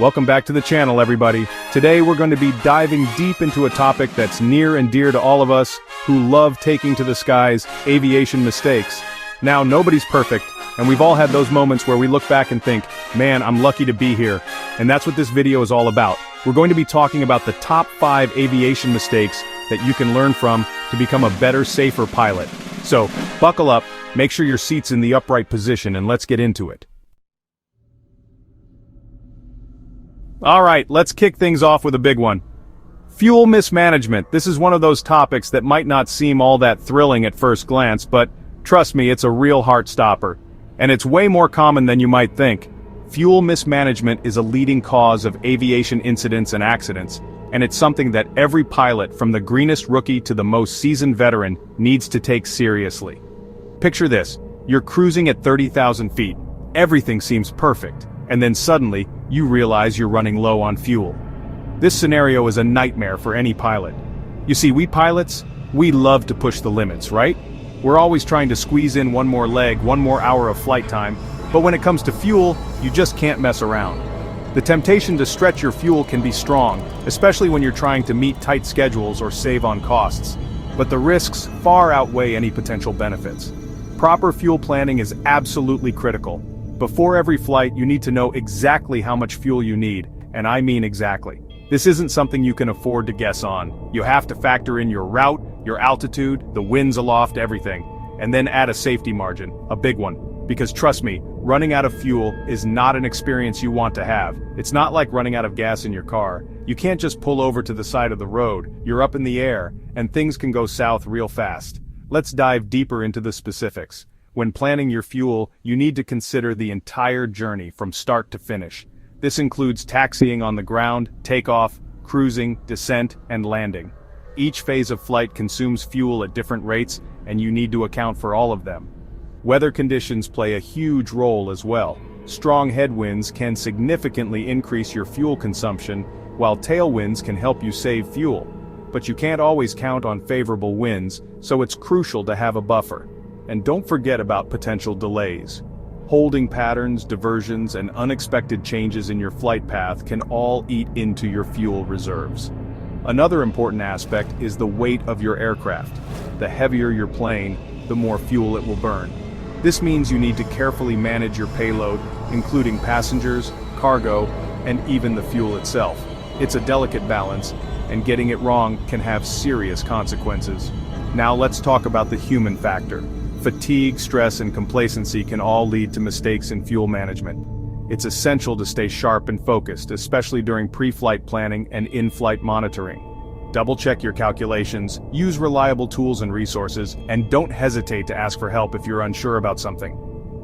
Welcome back to the channel, everybody. Today we're going to be diving deep into a topic that's near and dear to all of us who love taking to the skies: aviation mistakes. Now, nobody's perfect, and we've all had those moments where we look back and think, man, I'm lucky to be here. And that's what this video is all about. We're going to be talking about the top 5 aviation mistakes that you can learn from to become a better, safer pilot. So, buckle up, make sure your seat's in the upright position, and let's get into it. Alright, let's kick things off with a big one. Fuel mismanagement. This is one of those topics that might not seem all that thrilling at first glance, but trust me, it's a real heart stopper. And it's way more common than you might think. Fuel mismanagement is a leading cause of aviation incidents and accidents, and it's something that every pilot, from the greenest rookie to the most seasoned veteran, needs to take seriously. Picture this: you're cruising at 30,000 feet. Everything seems perfect, and then suddenly, you realize you're running low on fuel. This scenario is a nightmare for any pilot. You see, we pilots, we love to push the limits, right? We're always trying to squeeze in one more leg, one more hour of flight time, but when it comes to fuel, you just can't mess around. The temptation to stretch your fuel can be strong, especially when you're trying to meet tight schedules or save on costs. But the risks far outweigh any potential benefits. Proper fuel planning is absolutely critical. Before every flight, you need to know exactly how much fuel you need, and I mean exactly. This isn't something you can afford to guess on. You have to factor in your route, your altitude, the winds aloft, everything. And then add a safety margin, a big one. Because trust me, running out of fuel is not an experience you want to have. It's not like running out of gas in your car. You can't just pull over to the side of the road. You're up in the air, and things can go south real fast. Let's dive deeper into the specifics. When planning your fuel, you need to consider the entire journey from start to finish. This includes taxiing on the ground, takeoff, cruising, descent, and landing. Each phase of flight consumes fuel at different rates, and you need to account for all of them. Weather conditions play a huge role as well. Strong headwinds can significantly increase your fuel consumption, while tailwinds can help you save fuel. But you can't always count on favorable winds, so it's crucial to have a buffer. And don't forget about potential delays. Holding patterns, diversions, and unexpected changes in your flight path can all eat into your fuel reserves. Another important aspect is the weight of your aircraft. The heavier your plane, the more fuel it will burn. This means you need to carefully manage your payload, including passengers, cargo, and even the fuel itself. It's a delicate balance, and getting it wrong can have serious consequences. Now let's talk about the human factor. Fatigue, stress, and complacency can all lead to mistakes in fuel management. It's essential to stay sharp and focused, especially during pre-flight planning and in-flight monitoring. Double-check your calculations, use reliable tools and resources, and don't hesitate to ask for help if you're unsure about something.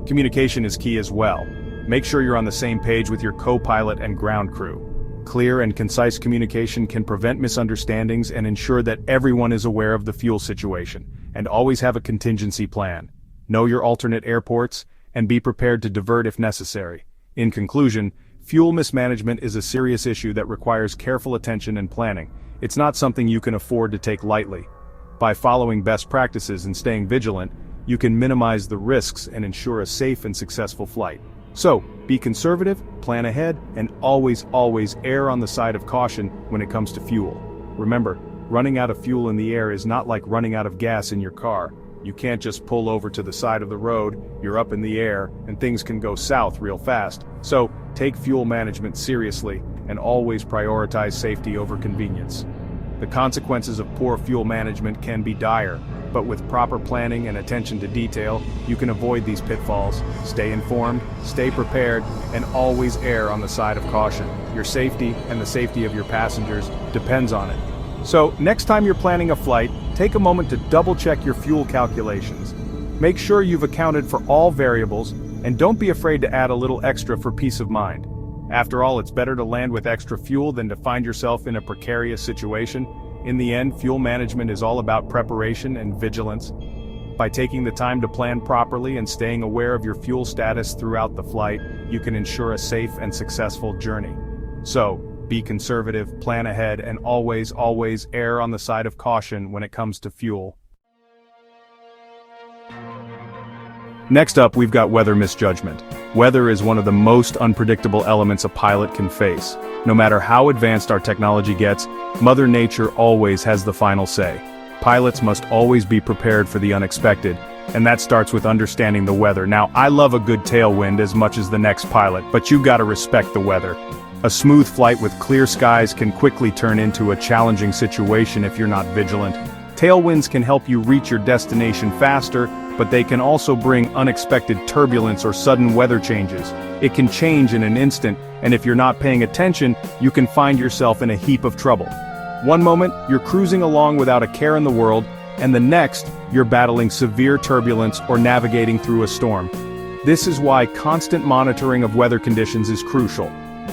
Communication is key as well. Make sure you're on the same page with your co-pilot and ground crew. Clear and concise communication can prevent misunderstandings and ensure that everyone is aware of the fuel situation. And always have a contingency plan. Know your alternate airports, and be prepared to divert if necessary. In conclusion, fuel mismanagement is a serious issue that requires careful attention and planning. It's not something you can afford to take lightly. By following best practices and staying vigilant, you can minimize the risks and ensure a safe and successful flight. So, be conservative, plan ahead, and always err on the side of caution when it comes to fuel. Remember, running out of fuel in the air is not like running out of gas in your car. You can't just pull over to the side of the road, you're up in the air, and things can go south real fast. So, take fuel management seriously, and always prioritize safety over convenience. The consequences of poor fuel management can be dire, but with proper planning and attention to detail, you can avoid these pitfalls. Stay informed, stay prepared, and always err on the side of caution. Your safety and the safety of your passengers depends on it. So, next time you're planning a flight, take a moment to double-check your fuel calculations. Make sure you've accounted for all variables, and don't be afraid to add a little extra for peace of mind. After all, it's better to land with extra fuel than to find yourself in a precarious situation. In the end, fuel management is all about preparation and vigilance. By taking the time to plan properly and staying aware of your fuel status throughout the flight, you can ensure a safe and successful journey. So, be conservative, plan ahead, and always err on the side of caution when it comes to fuel. Next up, we've got weather misjudgment. Weather is one of the most unpredictable elements a pilot can face. No matter how advanced our technology gets, Mother Nature always has the final say. Pilots must always be prepared for the unexpected, and that starts with understanding the weather. Now, I love a good tailwind as much as the next pilot, but you gotta respect the weather. A smooth flight with clear skies can quickly turn into a challenging situation if you're not vigilant. Tailwinds can help you reach your destination faster, but they can also bring unexpected turbulence or sudden weather changes. It can change in an instant, and if you're not paying attention, you can find yourself in a heap of trouble. One moment, you're cruising along without a care in the world, and the next, you're battling severe turbulence or navigating through a storm. This is why constant monitoring of weather conditions is crucial.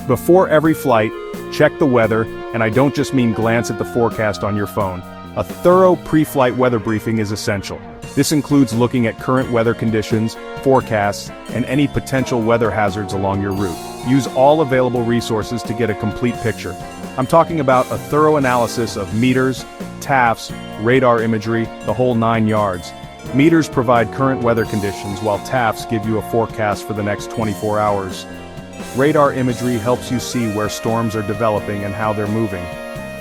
Before every flight, check the weather, and I don't just mean glance at the forecast on your phone. A thorough pre-flight weather briefing is essential. This includes looking at current weather conditions, forecasts, and any potential weather hazards along your route. Use all available resources to get a complete picture. I'm talking about a thorough analysis of meters, TAFs, radar imagery, the whole 9 yards. Meters provide current weather conditions, while TAFs give you a forecast for the next 24 hours. Radar imagery helps you see where storms are developing and how they're moving.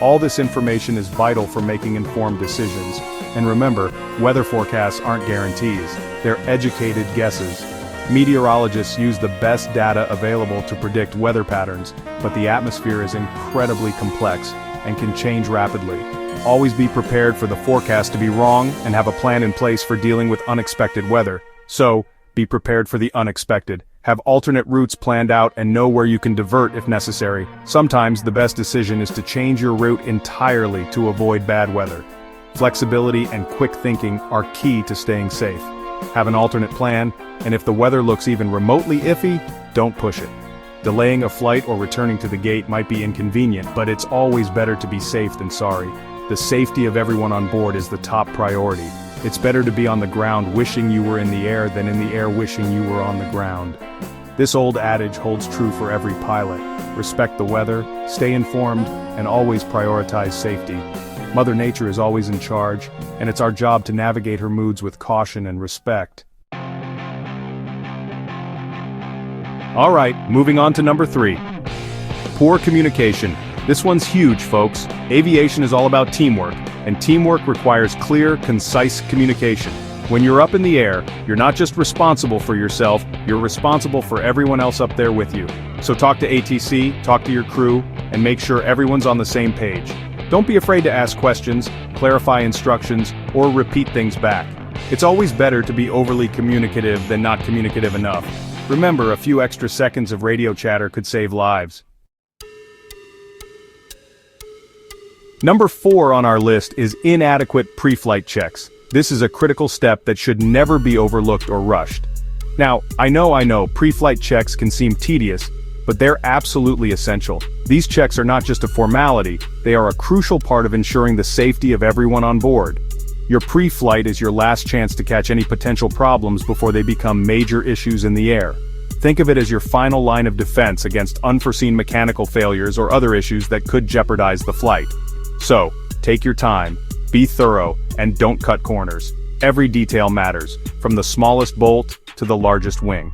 All this information is vital for making informed decisions. And remember, weather forecasts aren't guarantees, they're educated guesses. Meteorologists use the best data available to predict weather patterns, but the atmosphere is incredibly complex and can change rapidly. Always be prepared for the forecast to be wrong and have a plan in place for dealing with unexpected weather. So, be prepared for the unexpected. Have alternate routes planned out and know where you can divert if necessary. Sometimes the best decision is to change your route entirely to avoid bad weather. Flexibility and quick thinking are key to staying safe. Have an alternate plan, and if the weather looks even remotely iffy, don't push it. Delaying a flight or returning to the gate might be inconvenient, but it's always better to be safe than sorry. The safety of everyone on board is the top priority. It's better to be on the ground wishing you were in the air than in the air wishing you were on the ground. This old adage holds true for every pilot. Respect the weather, stay informed, and always prioritize safety. Mother Nature is always in charge, and it's our job to navigate her moods with caution and respect. Alright, moving on to number 3. Poor communication. This one's huge, folks. Aviation is all about teamwork, and teamwork requires clear, concise communication. When you're up in the air, you're not just responsible for yourself, you're responsible for everyone else up there with you. So talk to ATC, talk to your crew, and make sure everyone's on the same page. Don't be afraid to ask questions, clarify instructions, or repeat things back. It's always better to be overly communicative than not communicative enough. Remember, a few extra seconds of radio chatter could save lives. Number 4 on our list is inadequate pre-flight checks. This is a critical step that should never be overlooked or rushed. Now, I know, pre-flight checks can seem tedious, but they're absolutely essential. These checks are not just a formality, they are a crucial part of ensuring the safety of everyone on board. Your pre-flight is your last chance to catch any potential problems before they become major issues in the air. Think of it as your final line of defense against unforeseen mechanical failures or other issues that could jeopardize the flight. So, take your time, be thorough, and don't cut corners. Every detail matters, from the smallest bolt to the largest wing.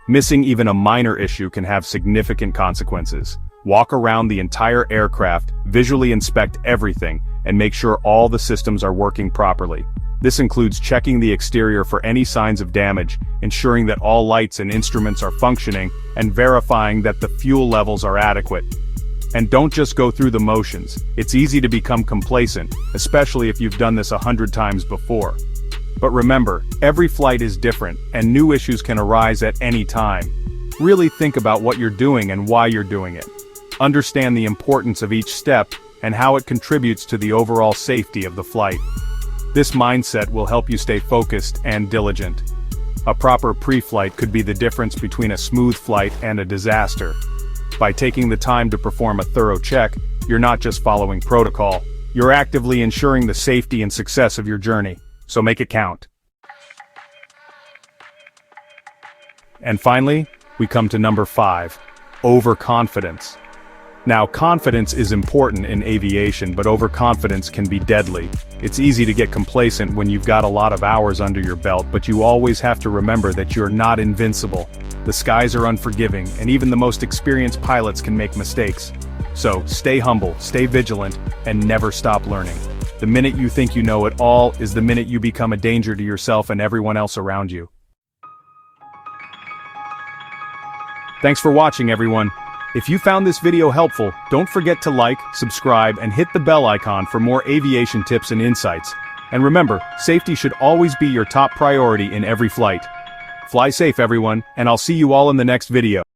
Missing even a minor issue can have significant consequences. Walk around the entire aircraft, visually inspect everything, and make sure all the systems are working properly. This includes checking the exterior for any signs of damage, ensuring that all lights and instruments are functioning, and verifying that the fuel levels are adequate. And don't just go through the motions. It's easy to become complacent, especially if you've done this 100 times before. But remember, every flight is different, and new issues can arise at any time. Really think about what you're doing and why you're doing it. Understand the importance of each step, and how it contributes to the overall safety of the flight. This mindset will help you stay focused and diligent. A proper pre-flight could be the difference between a smooth flight and a disaster. By taking the time to perform a thorough check, you're not just following protocol, you're actively ensuring the safety and success of your journey. So make it count. And finally, we come to number 5, overconfidence. Now, confidence is important in aviation, but overconfidence can be deadly. It's easy to get complacent when you've got a lot of hours under your belt, but you always have to remember that you're not invincible. The skies are unforgiving, and even the most experienced pilots can make mistakes. So, stay humble, stay vigilant, and never stop learning. The minute you think you know it all is the minute you become a danger to yourself and everyone else around you. Thanks for watching, everyone. If you found this video helpful, don't forget to like, subscribe, and hit the bell icon for more aviation tips and insights. And remember, safety should always be your top priority in every flight. Fly safe, everyone, and I'll see you all in the next video.